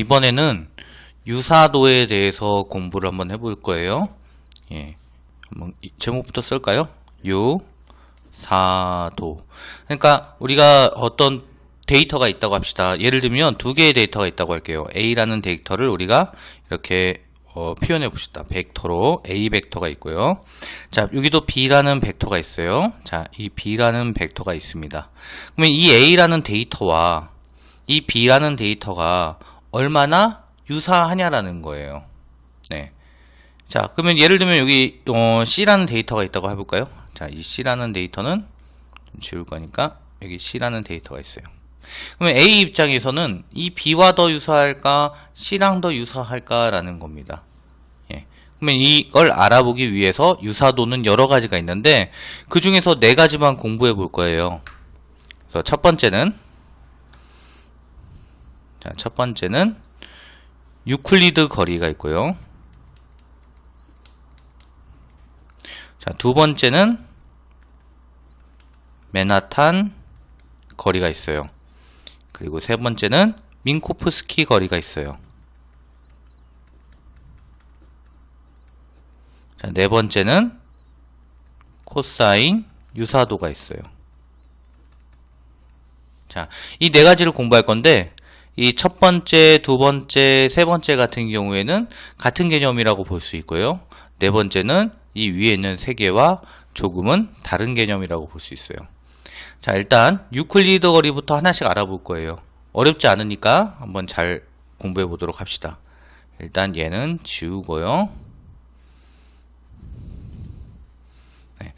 이번에는 유사도에 대해서 공부를 한번 해볼 거예요. 예, 한번 제목부터 쓸까요? 유사도. 그러니까 우리가 어떤 데이터가 있다고 합시다. 예를 들면 두 개의 데이터가 있다고 할게요. A라는 데이터를 우리가 이렇게 표현해 봅시다. 벡터로 A 벡터가 있고요. 자, 여기도 B라는 벡터가 있어요. 자, 이 B라는 벡터가 있습니다. 그러면 이 A라는 데이터와 이 B라는 데이터가 얼마나 유사하냐라는 거예요. 네. 자, 그러면 예를 들면 여기 C라는 데이터가 있다고 해볼까요? 자, 이 C라는 데이터는 좀 지울 거니까 여기 C라는 데이터가 있어요. 그러면 A 입장에서는 이 B와 더 유사할까, C랑 더 유사할까라는 겁니다. 예. 그러면 이걸 알아보기 위해서 유사도는 여러 가지가 있는데 그 중에서 네 가지만 공부해 볼 거예요. 그래서 첫 번째는 유클리드 거리가 있고요. 자, 두 번째는 맨하탄 거리가 있어요. 그리고 세 번째는 민코프스키 거리가 있어요. 자, 네 번째는 코사인 유사도가 있어요. 자, 이 네 가지를 공부할 건데 이 첫 번째, 두 번째, 세 번째 같은 경우에는 같은 개념이라고 볼 수 있고요. 네 번째는 이 위에 있는 세 개와 조금은 다른 개념이라고 볼 수 있어요. 자, 일단 유클리드 거리부터 하나씩 알아볼 거예요. 어렵지 않으니까 한번 잘 공부해 보도록 합시다. 일단 얘는 지우고요. 네.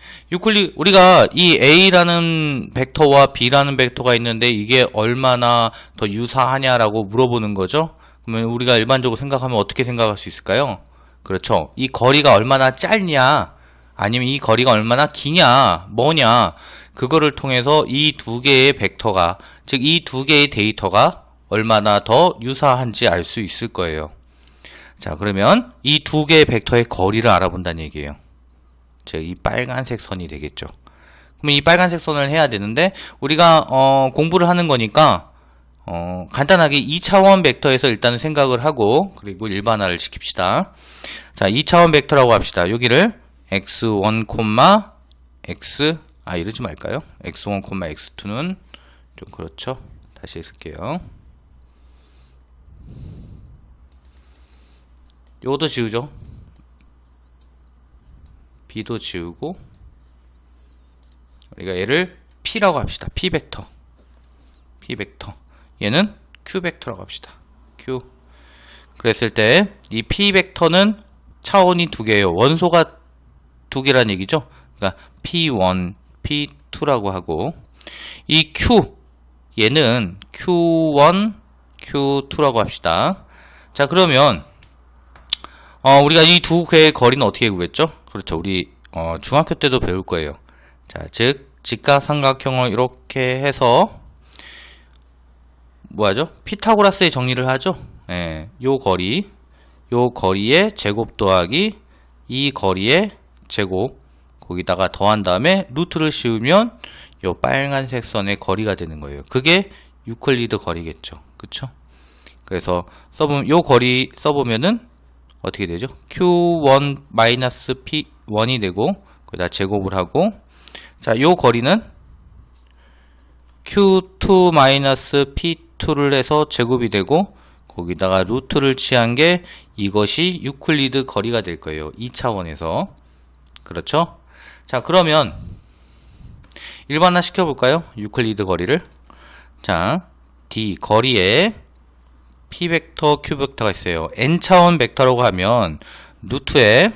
우리가 이 A라는 벡터와 B라는 벡터가 있는데 이게 얼마나 더 유사하냐라고 물어보는 거죠. 그러면 우리가 일반적으로 생각하면 어떻게 생각할 수 있을까요? 그렇죠. 이 거리가 얼마나 짧냐, 아니면 이 거리가 얼마나 기냐, 뭐냐, 그거를 통해서 이 두 개의 벡터가, 즉 이 두 개의 데이터가 얼마나 더 유사한지 알 수 있을 거예요. 자, 그러면 이 두 개의 벡터의 거리를 알아본다는 얘기예요. 즉 이 빨간색 선이 되겠죠. 그러면 이 빨간색 선을 해야 되는데 우리가 공부를 하는 거니까 간단하게 2차원 벡터에서 일단 생각을 하고 그리고 일반화를 시킵시다. 자, 2차원 벡터라고 합시다. 여기를 x1, x 이러지 말까요? x1, x2는 좀 그렇죠. 다시 쓸게요. 요것도 지우죠. B도 지우고 우리가 얘를 P라고 합시다. P 벡터. 얘는 Q 벡터라고 합시다. Q. 그랬을 때 이 P 벡터는 차원이 두 개예요. 원소가 두 개란 얘기죠. 그러니까 P1, P2라고 하고 이 Q 얘는 Q1, Q2라고 합시다. 자, 그러면 우리가 이 두 개의 거리는 어떻게 구했죠? 그렇죠. 우리 중학교 때도 배울 거예요. 자, 즉 직각삼각형을 이렇게 해서 뭐하죠? 피타고라스의 정리를 하죠. 예, 요 거리의 제곱 더하기 이 거리의 제곱 거기다가 더한 다음에 루트를 씌우면 요 빨간색 선의 거리가 되는 거예요. 그게 유클리드 거리겠죠. 그쵸? 그래서 요 거리 써보면은 어떻게 되죠? Q1 마이너스 P1이 되고 거기다 제곱을 하고 자, 요 거리는 Q2 마이너스 P2를 해서 제곱이 되고 거기다가 루트를 취한 게 이것이 유클리드 거리가 될 거예요. 2차원에서. 그렇죠? 자, 그러면 일반화 시켜볼까요? 유클리드 거리를. 자, D 거리에 P 벡터, Q 벡터가 있어요. n차원 벡터라고 하면 루트에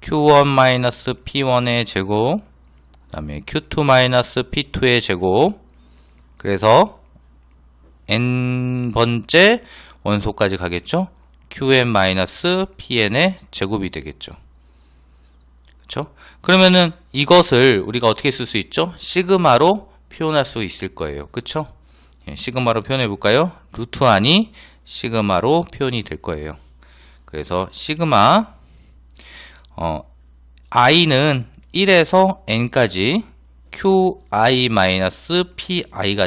Q1 P1의 제곱, 그 다음에 Q2 P2의 제곱, 그래서 n번째 원소까지 가겠죠? Qn Pn의 제곱이 되겠죠. 그렇죠? 그러면은 이것을 우리가 어떻게 쓸 수 있죠? 시그마로 표현할 수 있을 거예요. 그렇죠? 예, 시그마로 표현해 볼까요? 루트 안이 시그마로 표현이 될 거예요. 그래서 시그마 i는 1에서 n까지 qi-pi가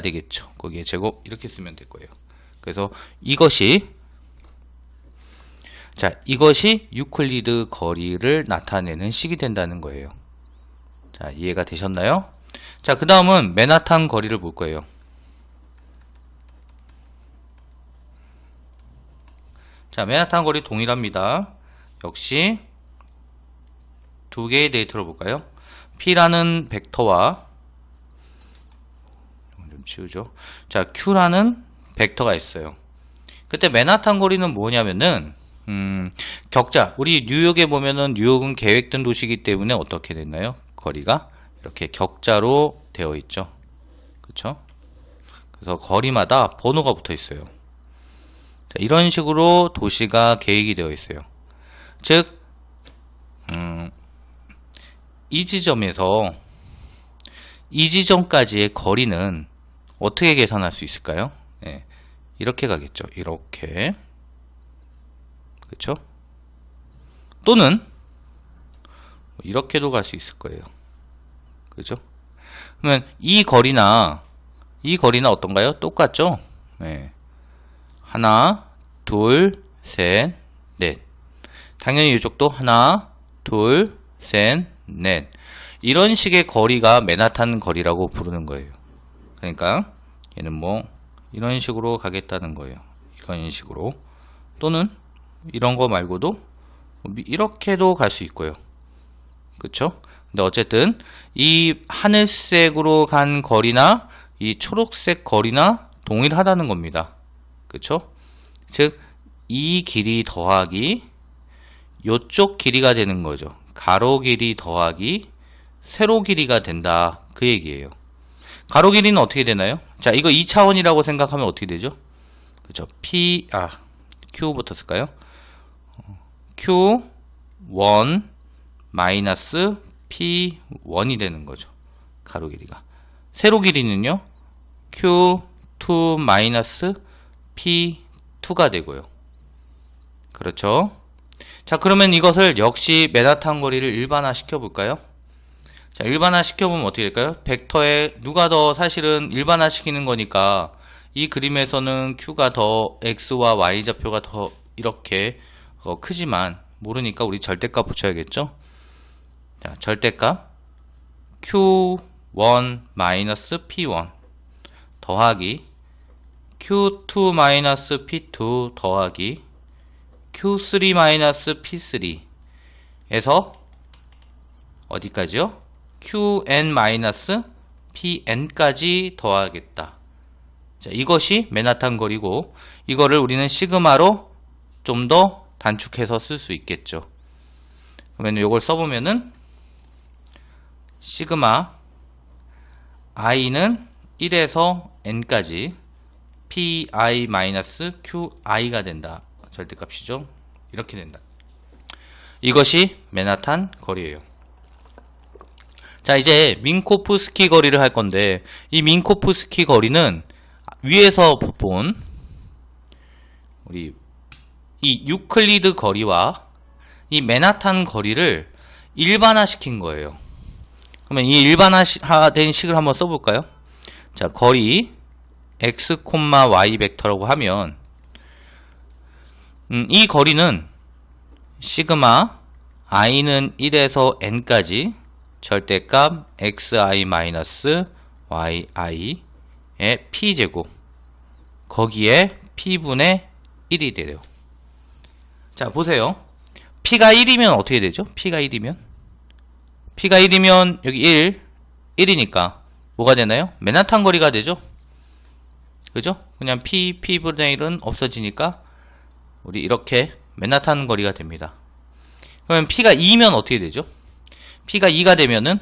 되겠죠. 거기에 제곱 이렇게 쓰면 될 거예요. 그래서 이것이 유클리드 거리를 나타내는 식이 된다는 거예요. 자, 이해가 되셨나요? 자, 그 다음은 맨하탄 거리를 볼 거예요. 자, 맨하탄 거리 동일합니다. 역시 두 개의 데이터를 볼까요? P라는 벡터와 좀 치우죠. 자, Q라는 벡터가 있어요. 그때 맨하탄 거리는 뭐냐면은 격자. 우리 뉴욕에 보면은 뉴욕은 계획된 도시이기 때문에 어떻게 됐나요? 거리가 이렇게 격자로 되어 있죠. 그쵸? 그래서 거리마다 번호가 붙어 있어요. 자, 이런 식으로 도시가 계획이 되어 있어요. 즉, 이 지점에서 이 지점까지의 거리는 어떻게 계산할 수 있을까요? 네, 이렇게 가겠죠. 이렇게. 그쵸? 또는 이렇게도 갈 수 있을 거예요. 그죠? 그러면 이 거리나 어떤가요? 똑같죠? 네. 하나, 둘, 셋, 넷. 당연히 이쪽도 하나, 둘, 셋, 넷. 이런 식의 거리가 맨하탄 거리라고 부르는 거예요. 그러니까 얘는 뭐 이런 식으로 가겠다는 거예요. 이런 식으로. 또는 이런 거 말고도 이렇게도 갈 수 있고요. 그쵸? 근데 어쨌든 이 하늘색으로 간 거리나 이 초록색 거리나 동일하다는 겁니다. 그쵸? 즉, 이 길이 더하기 요쪽 길이가 되는 거죠. 가로 길이 더하기 세로 길이가 된다. 그 얘기예요. 가로 길이는 어떻게 되나요? 자, 이거 2차원이라고 생각하면 어떻게 되죠? 그쵸? Q부터 쓸까요? Q1 마이너스 P1이 되는 거죠. 가로 길이가. 세로 길이는요? Q2 마이너스 P2가 되고요. 그렇죠? 자, 그러면 이것을 역시 맨하탄 거리를 일반화 시켜볼까요? 자, 일반화 시켜보면 어떻게 될까요? 벡터에 누가 더 사실은 일반화 시키는 거니까 이 그림에서는 Q가 더 X와 Y 좌표가 더 이렇게 크지만 모르니까 우리 절대값 붙여야겠죠? 자, 절대값 Q1 마이너스 P1 더하기 Q2 마이너스 P2 더하기 Q3 마이너스 P3 에서 어디까지요? QN 마이너스 PN까지 더하겠다. 자, 이것이 맨하탄 거리고 이거를 우리는 시그마로 좀 더 단축해서 쓸 수 있겠죠. 그러면 이걸 써보면은 시그마 i는 1에서 n까지 pi-qi가 된다. 절대값이죠. 이렇게 된다. 이것이 맨하탄 거리예요. 자, 이제 민코프스키 거리를 할 건데 이 민코프스키 거리는 위에서 본 우리 이 유클리드 거리와 이 맨하탄 거리를 일반화 시킨 거예요. 그러면 이 일반화된 식을 한번 써볼까요? 자, 거리 x, y 벡터라고 하면 이 거리는 시그마 i는 1에서 n까지 절대값 xi-yi의 p제곱 거기에 p분의 1이 돼요. 자, 보세요. p가 1이면 어떻게 되죠? p가 1이면 여기 1이니까 뭐가 되나요? 맨하탄 거리가 되죠? 그죠? 그냥 p분의 1은 없어지니까 우리 이렇게 맨하탄 거리가 됩니다. 그러면 p가 2면 어떻게 되죠? p가 2가 되면은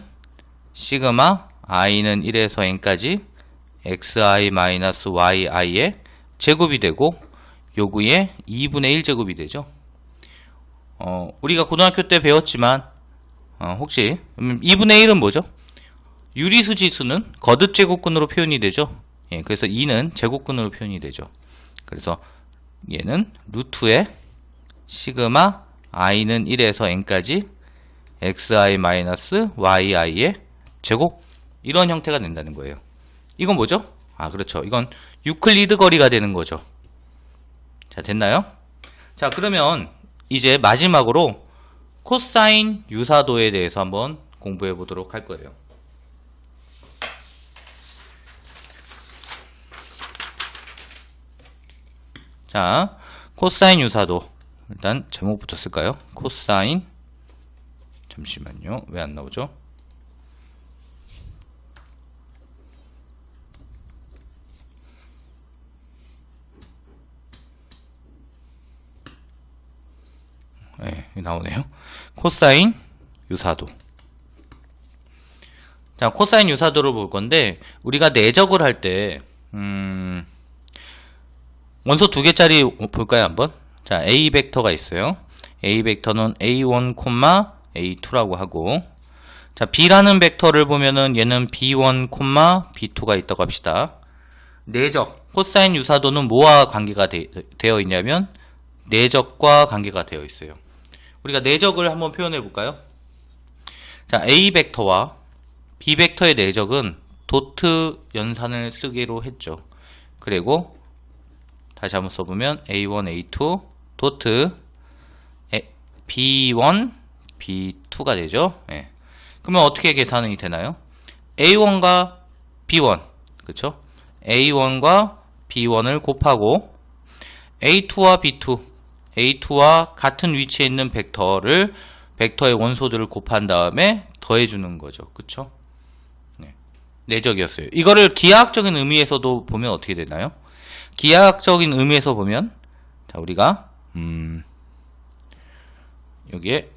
시그마 i는 1에서 n까지 xi-yi의 제곱이 되고 요구의 2분의 1제곱이 되죠. 우리가 고등학교 때 배웠지만 혹시 2분의 1은 뭐죠? 유리수 지수는 거듭 제곱근으로 표현이 되죠. 예, 그래서 2는 제곱근으로 표현이 되죠. 그래서 얘는 루트에 시그마 i는 1에서 n까지 xi-yi의 제곱 이런 형태가 된다는 거예요. 이건 뭐죠? 아, 그렇죠. 이건 유클리드 거리가 되는 거죠. 자, 됐나요? 자, 그러면 이제 마지막으로 코사인 유사도에 대해서 한번 공부해 보도록 할 거예요. 자, 코사인 유사도. 일단 제목부터 쓸까요? 코사인. 잠시만요. 왜 안 나오죠? 네, 나오네요. 코사인 유사도. 자, 코사인 유사도를 볼 건데, 우리가 내적을 할 때, 원소 두 개짜리 볼까요, 한번? 자, A 벡터가 있어요. A 벡터는 A1, A2라고 하고, 자, B라는 벡터를 보면은 얘는 B1, B2가 있다고 합시다. 내적, 코사인 유사도는 뭐와 관계가 되어 있냐면, 내적과 관계가 되어 있어요. 우리가 내적을 한번 표현해 볼까요? 자, A 벡터와 B 벡터의 내적은 도트 연산을 쓰기로 했죠. 그리고 다시 한번 써보면 A1, A2 도트 B1, B2가 되죠. 네. 그러면 어떻게 계산이 되나요? A1과 B1, 그쵸? A1과 B1을 곱하고 A2와 B2, A2와 같은 위치에 있는 벡터의 원소들을 곱한 다음에 더해주는 거죠. 그쵸? 네. 내적이었어요. 이거를 기하학적인 의미에서도 보면 어떻게 되나요? 기하학적인 의미에서 보면, 자, 우리가, 여기에,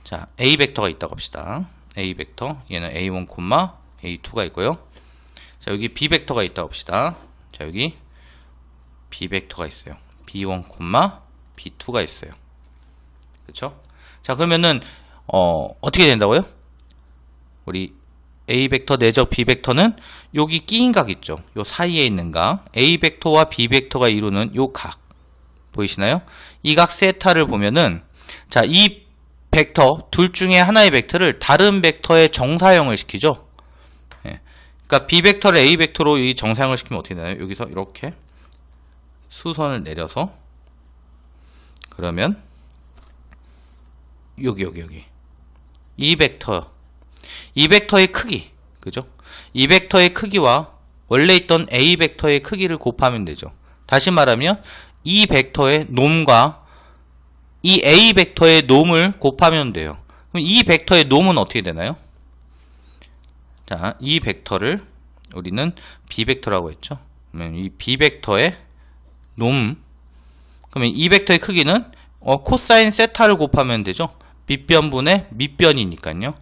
자, A 벡터가 있다고 합시다. A 벡터. 얘는 A1, A2가 있고요. 자, 여기 B 벡터가 있다고 합시다. 자, 여기 B 벡터가 있어요. B1, B2가 있어요. 그쵸? 자, 그러면은, 어떻게 된다고요? 우리 A 벡터 내적 B 벡터는 여기 끼인 각 있죠? 요 사이에 있는 각. A 벡터와 B 벡터가 이루는 요 각. 보이시나요? 이 각 세타를 보면은, 자, 이 벡터, 둘 중에 하나의 벡터를 다른 벡터의 정사형을 시키죠? 예. 그러니까 B 벡터를 A 벡터로 이 정사형을 시키면 어떻게 되나요? 여기서 이렇게 수선을 내려서, 그러면 여기 이 벡터의 크기, 그죠? 이 벡터의 크기와 원래 있던 A 벡터의 크기를 곱하면 되죠. 다시 말하면 이 벡터의 놈과 이 A 벡터의 놈을 곱하면 돼요. 그럼 이 벡터의 놈은 어떻게 되나요? 자, 이 벡터를 우리는 B 벡터라고 했죠. 그러면 이 B 벡터의 놈, 그러면 이 벡터의 크기는 코사인 세타를 곱하면 되죠. 밑변분의 밑변이니까요.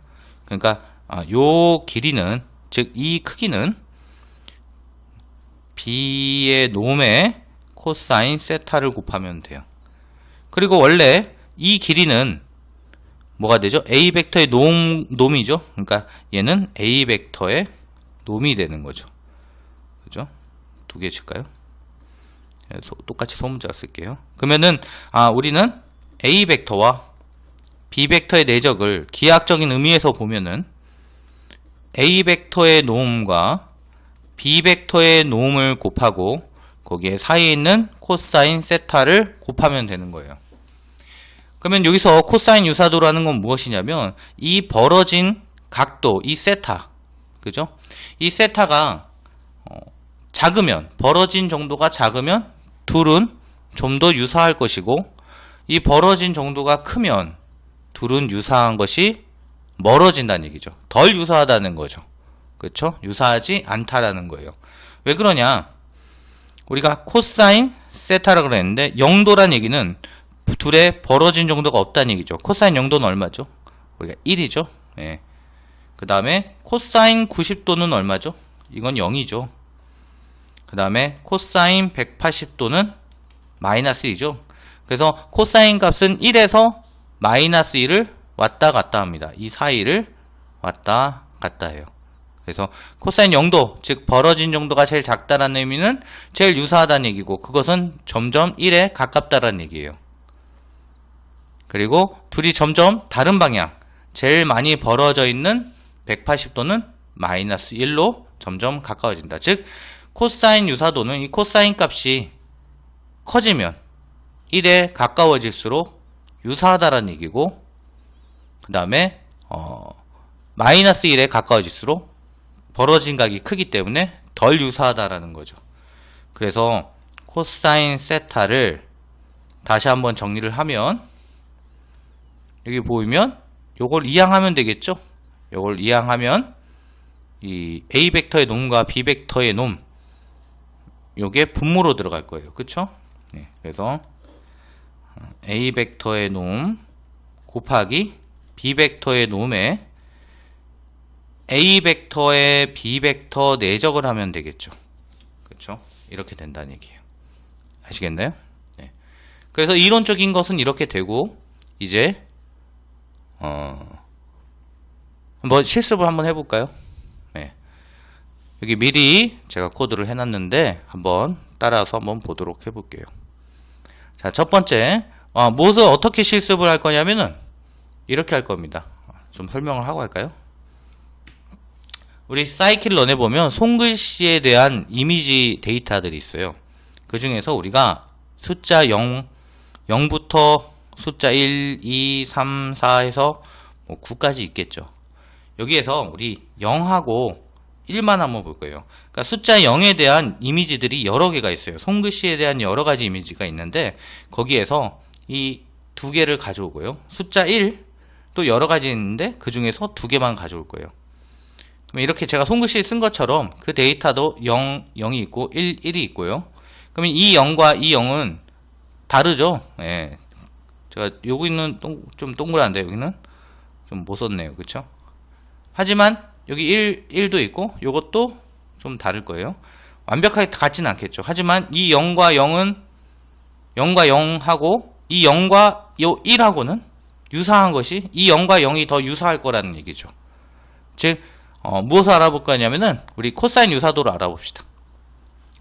그러니까 요 길이는, 즉 이 크기는 B의 놈의 코사인 세타를 곱하면 돼요. 그리고 원래 이 길이는 뭐가 되죠? A 벡터의 놈이죠. 그러니까 얘는 A 벡터의 놈이 되는 거죠. 그죠? 두 개 칠까요? 똑같이 소문자 쓸게요. 그러면은 우리는 A 벡터와 B 벡터의 내적을 기하학적인 의미에서 보면은 A 벡터의 놈과 B 벡터의 놈을 곱하고 거기에 사이에 있는 코사인 세타를 곱하면 되는 거예요. 그러면 여기서 코사인 유사도라는 건 무엇이냐면 이 벌어진 각도, 이 세타, 그죠? 이 세타가 작으면, 벌어진 정도가 작으면 둘은 좀 더 유사할 것이고, 이 벌어진 정도가 크면 둘은 유사한 것이 멀어진다는 얘기죠. 덜 유사하다는 거죠. 그렇죠? 유사하지 않다라는 거예요. 왜 그러냐? 우리가 코사인 세타라고 그랬는데 0도란 얘기는 둘의 벌어진 정도가 없다는 얘기죠. 코사인 0도는 얼마죠? 우리가 1이죠. 예. 그 다음에 코사인 90도는 얼마죠? 이건 0이죠. 그 다음에 코사인 180도는 마이너스 1이죠. 그래서 코사인 값은 1에서 마이너스 1을 왔다 갔다 합니다. 이 사이를 왔다 갔다 해요. 그래서 코사인 0도, 즉 벌어진 정도가 제일 작다라는 의미는 제일 유사하다는 얘기고, 그것은 점점 1에 가깝다라는 얘기예요. 그리고 둘이 점점 다른 방향, 제일 많이 벌어져 있는 180도는 마이너스 1로 점점 가까워진다. 즉 코사인 유사도는 이 코사인 값이 커지면, 1에 가까워질수록 유사하다라는 얘기고, 그 다음에 마이너스 1에 가까워질수록 벌어진 각이 크기 때문에 덜 유사하다라는 거죠. 그래서 코사인 세타를 다시 한번 정리를 하면, 여기 보이면 요걸 이항하면 되겠죠. 요걸 이항하면 이 A 벡터의 놈과 B 벡터의 놈, 요게 분모로 들어갈 거예요. 그쵸? 네, 그래서 A 벡터의 놈 곱하기 B 벡터의 놈에 A 벡터의 B 벡터 내적을 하면 되겠죠. 그쵸? 이렇게 된다는 얘기예요. 아시겠나요? 네. 그래서 이론적인 것은 이렇게 되고, 이제 한번 실습을 한번 해볼까요? 네. 여기 미리 제가 코드를 해놨는데 한번 따라서 한번 보도록 해볼게요. 자, 첫 번째, 무엇을 어떻게 실습을 할 거냐면은 이렇게 할 겁니다. 좀 설명을 하고 할까요? 우리 사이클런에 보면 손글씨에 대한 이미지 데이터들이 있어요. 그 중에서 우리가 숫자 0부터 숫자 1, 2, 3, 4 해서 뭐 9까지 있겠죠. 여기에서 우리 0하고 1만 한번 볼 거예요. 그러니까 숫자 0에 대한 이미지들이 여러 개가 있어요. 손글씨에 대한 여러 가지 이미지가 있는데, 거기에서 이 두 개를 가져오고요. 숫자 1 또 여러 가지 있는데 그 중에서 두 개만 가져올 거예요. 그럼 이렇게 제가 손글씨 쓴 것처럼 그 데이터도 0, 0이 있고 1, 1이 있고요. 그러면 이 0과 이 0은 다르죠. 예. 제가 여기는 좀 동그란데 여기는 좀 못 썼네요. 그쵸? 하지만 여기 1도 있고 요것도 좀 다를 거예요. 완벽하게 같지는 않겠죠. 하지만 이 0과 0은 0과 0하고 이 0과 요 1하고는 유사한 것이, 이 0과 0이 더 유사할 거라는 얘기죠. 즉 무엇을 알아볼 거냐면은 우리 코사인 유사도를 알아봅시다.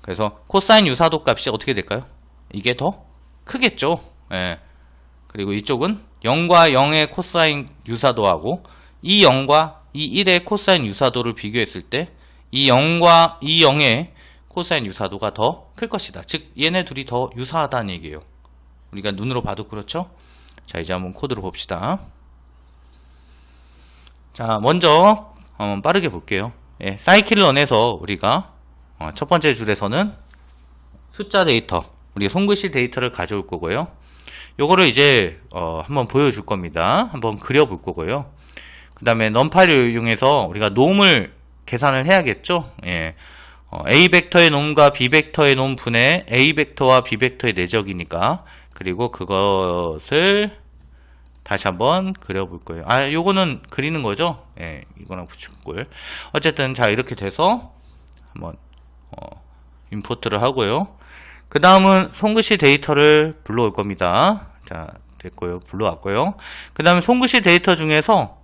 그래서 코사인 유사도 값이 어떻게 될까요? 이게 더 크겠죠. 예. 그리고 이쪽은 0과 0의 코사인 유사도하고 이 0과 이 1의 코사인 유사도를 비교했을 때 이 0과 이 0의 코사인 유사도가 더 클 것이다. 즉 얘네 둘이 더 유사하다는 얘기예요. 우리가 눈으로 봐도 그렇죠? 자, 이제 한번 코드를 봅시다. 자, 먼저 빠르게 볼게요. 예, 사이클런에서 우리가 첫 번째 줄에서는 숫자 데이터, 우리 손글씨 데이터를 가져올 거고요. 요거를 이제 한번 보여줄 겁니다. 한번 그려볼 거고요. 그 다음에 넘파이를 이용해서 우리가 놈을 계산을 해야겠죠. 예. A 벡터의 놈과 B 벡터의 놈 분의 A 벡터와 B 벡터의 내적이니까, 그리고 그것을 다시 한번 그려볼 거예요. 요거는 그리는 거죠. 예, 이거랑 붙였고요. 어쨌든 자, 이렇게 돼서 한번 임포트를 하고요. 그 다음은 손글씨 데이터를 불러올 겁니다. 자, 됐고요. 불러왔고요. 그 다음에 손글씨 데이터 중에서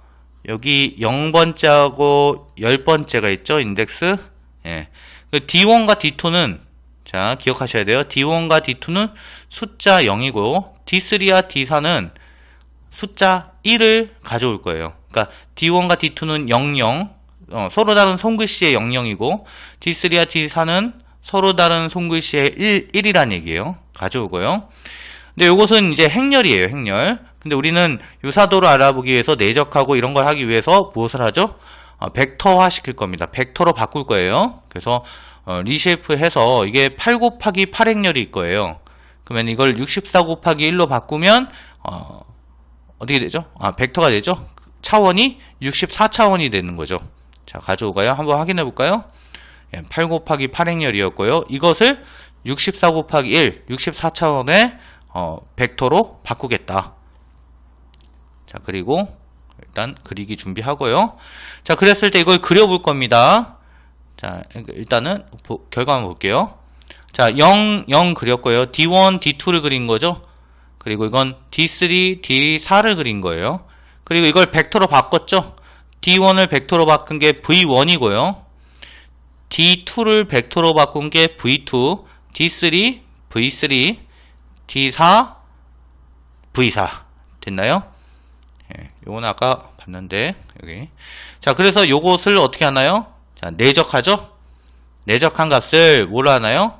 여기 0번째하고 10번째가 있죠. 인덱스. 예. D1과 D2는, 자, 기억하셔야 돼요. D1과 D2는 숫자 0이고, D3와 D4는 숫자 1을 가져올 거예요. 그러니까 D1과 D2는 00, 서로 다른 손글씨의 00이고, D3와 D4는 서로 다른 손글씨의 1이란 얘기예요. 가져오고요. 근데 이것은 이제 행렬이에요. 행렬. 근데 우리는 유사도를 알아보기 위해서 내적하고 이런 걸 하기 위해서 무엇을 하죠? 벡터화 시킬 겁니다. 벡터로 바꿀 거예요. 그래서 리쉐이프 해서 이게 8 곱하기 8 행렬일 거예요. 그러면 이걸 64 곱하기 1로 바꾸면 어떻게 되죠? 벡터가 되죠? 차원이 64차원이 되는 거죠. 자, 가져오가요. 한번 확인해 볼까요? 8 곱하기 8 행렬이었고요. 이것을 64 곱하기 1, 64차원의 벡터로 바꾸겠다. 자, 그리고 일단 그리기 준비하고요. 자, 그랬을 때 이걸 그려볼 겁니다. 자, 일단은 결과만 볼게요. 자, 0, 0 그렸고요. D1, D2를 그린 거죠. 그리고 이건 D3, D4를 그린 거예요. 그리고 이걸 벡터로 바꿨죠. D1을 벡터로 바꾼 게 V1이고요. D2를 벡터로 바꾼 게 V2, D3, V3, D4, V4 됐나요? 예, 요거는 아까 봤는데 여기. 자, 그래서 요것을 어떻게 하나요? 자, 내적하죠? 내적한 값을 뭐로 하나요?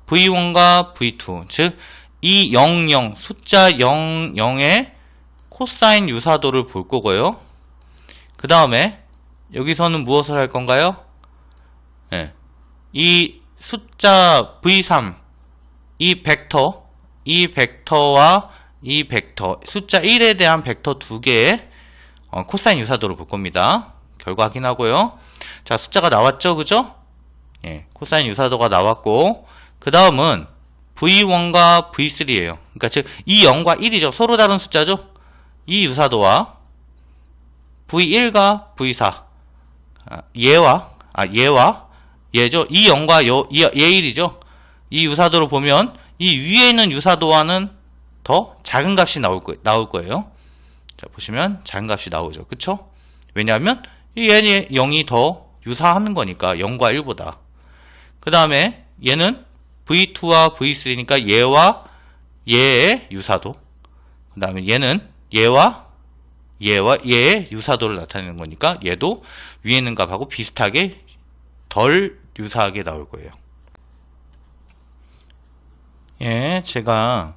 V1과 V2, 즉 이 00, 숫자 00의 코사인 유사도를 볼 거고요. 그 다음에 여기서는 무엇을 할 건가요? 네. 이 숫자 V3, 이 벡터와 이 벡터, 숫자 1에 대한 벡터 두 개의 코사인 유사도를 볼 겁니다. 결과 확인하고요. 자, 숫자가 나왔죠, 그죠? 예, 코사인 유사도가 나왔고, 그 다음은 V1과 V3예요. 그러니까 즉, 이 0과 1이죠. 서로 다른 숫자죠? 이 유사도와 V1과 V4, 얘죠. 이 0과 얘 1이죠. 이 유사도를 보면 이 위에 있는 유사도와는 더 작은 값이 나올 거예요. 자, 보시면 작은 값이 나오죠. 그쵸? 왜냐하면 얘는 0이 더 유사하는 거니까 0과 1보다. 그 다음에 얘는 V2와 V3니까 얘와 얘의 유사도. 그 다음에 얘는 얘와 얘의 유사도를 나타내는 거니까 얘도 위에 있는 값하고 비슷하게 덜 유사하게 나올 거예요. 예, 제가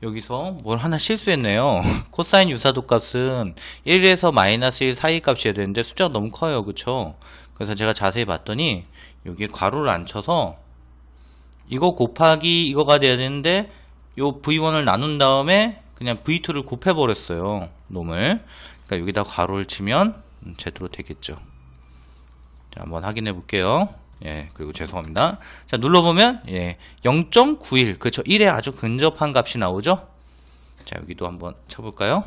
여기서 뭘 하나 실수했네요. 코사인 유사도 값은 1에서 마이너스 1 사이 값이어야 되는데 숫자가 너무 커요. 그쵸? 그래서 제가 자세히 봤더니 여기에 괄호를 안 쳐서 이거 곱하기 이거가 돼야 되는데 요 V1을 나눈 다음에 그냥 V2를 곱해 버렸어요. 놈을. 그러니까 여기다 괄호를 치면 제대로 되겠죠. 자, 한번 확인해 볼게요. 예, 그리고 죄송합니다. 자, 눌러보면, 예, 0.91. 그쵸. 1에 아주 근접한 값이 나오죠? 자, 여기도 한번 쳐볼까요?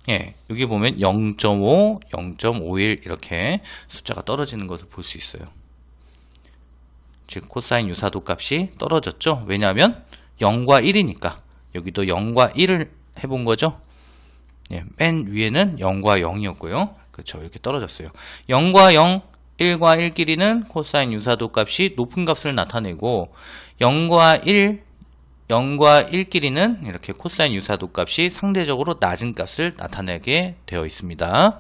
예, 여기 보면 0.5, 0.51 이렇게 숫자가 떨어지는 것을 볼 수 있어요. 즉, 코사인 유사도 값이 떨어졌죠? 왜냐하면 0과 1이니까. 여기도 0과 1을 해본 거죠. 예, 맨 위에는 0과 0이었고요. 그렇죠. 이렇게 떨어졌어요. 0과 0, 1과 1끼리는 코사인 유사도 값이 높은 값을 나타내고 0과 1끼리는 이렇게 코사인 유사도 값이 상대적으로 낮은 값을 나타내게 되어 있습니다.